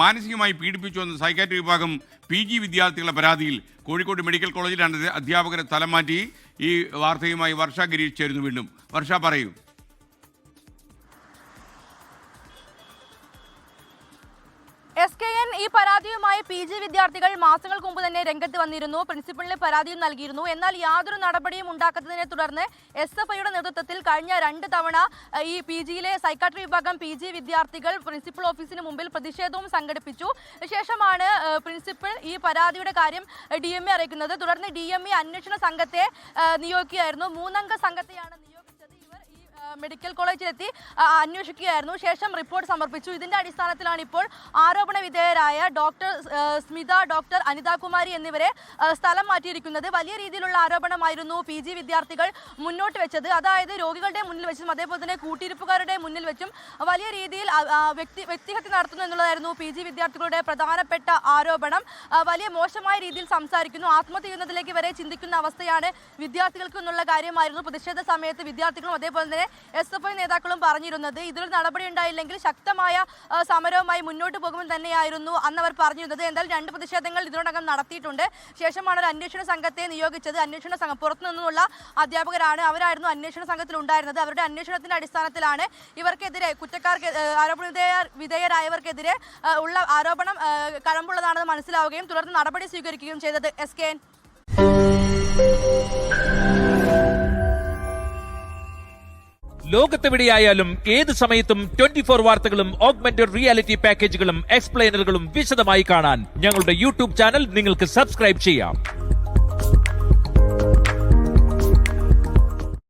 മാനസികമായി പീഡിപ്പിച്ചുവെന്ന് സൈക്കാട്രി വിഭാഗം PG വിദ്യാർത്ഥികളുടെ പരാതിയിൽ കോഴിക്കോട് മെഡിക്കൽ കോളേജിൽ അധ്യാപകരെ സ്ഥലം മാറ്റി. ഈ വാർത്തയുമായി വർഷ ഗിരീഷ് ചേരുന്നു. വീണ്ടും വർഷ, പറയൂ. SKN ഈ പരാതിയുമായി PG വിദ്യാർത്ഥികൾ മാസങ്ങൾക്ക് മുമ്പ് തന്നെ രംഗത്ത് വന്നിരുന്നു. പ്രിൻസിപ്പലിന് പരാതിയും നൽകിയിരുന്നു. എന്നാൽ യാതൊരു നടപടിയും ഉണ്ടാക്കാത്തതിനെ തുടർന്ന് SFIയുടെ നേതൃത്വത്തിൽ കഴിഞ്ഞ 2 തവണ ഈ PGയിലെ സൈക്കാട്രി വിഭാഗം PG വിദ്യാർത്ഥികൾ പ്രിൻസിപ്പൽ ഓഫീസിന് മുമ്പിൽ പ്രതിഷേധവും സംഘടിപ്പിച്ചു. ശേഷമാണ് പ്രിൻസിപ്പൽ ഈ പരാതിയുടെ കാര്യം DME അറിയിക്കുന്നത്. തുടർന്ന് DME അന്വേഷണ സംഘത്തെ നിയോഗിക്കുകയായിരുന്നു. 3 അംഗ സംഘത്തെയാണ് മെഡിക്കൽ കോളേജിലെത്തി അന്വേഷിക്കുകയായിരുന്നു. ശേഷം റിപ്പോർട്ട് സമർപ്പിച്ചു. ഇതിന്റെ അടിസ്ഥാനത്തിലാണ് ഇപ്പോൾ ആരോപണ വിധേയരായ ഡോക്ടർ സ്മിത, ഡോക്ടർ അനിതാകുമാരി എന്നിവരെ സ്ഥലം മാറ്റിയിരിക്കുന്നത്. വലിയ രീതിയിലുള്ള ആരോപണമായിരുന്നു PG വിദ്യാർത്ഥികൾ മുന്നോട്ട് വെച്ചത്. അതായത് രോഗികളുടെ മുന്നിൽ വെച്ചും അതേപോലെ തന്നെ കൂട്ടിരിപ്പുകാരുടെ മുന്നിൽ വെച്ചും വലിയ രീതിയിൽ വ്യക്തിഹത്യ നടത്തുന്നു എന്നുള്ളതായിരുന്നു PG വിദ്യാർത്ഥികളുടെ പ്രധാനപ്പെട്ട ആരോപണം. വലിയ മോശമായ രീതിയിൽ സംസാരിക്കുന്നു, ആത്മഹത്യ ചെയ്യുന്നതിലേക്ക് വരെ ചിന്തിക്കുന്ന അവസ്ഥയാണ് വിദ്യാർത്ഥികൾക്ക് എന്നുള്ള കാര്യമായിരുന്നു പ്രതിഷേധ സമയത്ത് വിദ്യാർത്ഥികളും അതേപോലെ തന്നെ SFI നേതാക്കളും പറഞ്ഞിരുന്നത്. ഇതിലൊരു നടപടി ഉണ്ടായില്ലെങ്കിൽ ശക്തമായ സമരവുമായി മുന്നോട്ട് പോകുമെന്ന് തന്നെയായിരുന്നു അന്ന് അവർ പറഞ്ഞിരുന്നത്. എന്തായാലും 2 പ്രതിഷേധങ്ങൾ ഇതിനോടകം നടത്തിയിട്ടുണ്ട്. ശേഷമാണ് ഒരു അന്വേഷണ സംഘത്തെ നിയോഗിച്ചത്. അന്വേഷണ സംഘം പുറത്തു നിന്നുള്ള അധ്യാപകരാണ്, അവരായിരുന്നു അന്വേഷണ സംഘത്തിൽ ഉണ്ടായിരുന്നത്. അവരുടെ അന്വേഷണത്തിന്റെ അടിസ്ഥാനത്തിലാണ് ഇവർക്കെതിരെ ആരോപണ വിധേയരായവർക്കെതിരെ ഉള്ള ആരോപണം കഴമ്പുള്ളതാണെന്ന് മനസ്സിലാവുകയും തുടർന്ന് നടപടി സ്വീകരിക്കുകയും ചെയ്തത്. SKN. ലോകത്തെവിടെയായാലും ഏത് സമയത്തും 24 വാർത്തകളും ഓഗ്മെന്റഡ് റിയാലിറ്റി പാക്കേജുകളും എക്സ്പ്ലെയിനറുകളും വിശദമായി കാണാൻ ഞങ്ങളുടെ YouTube ചാനൽ നിങ്ങൾക്ക് സബ്സ്ക്രൈബ് ചെയ്യാം.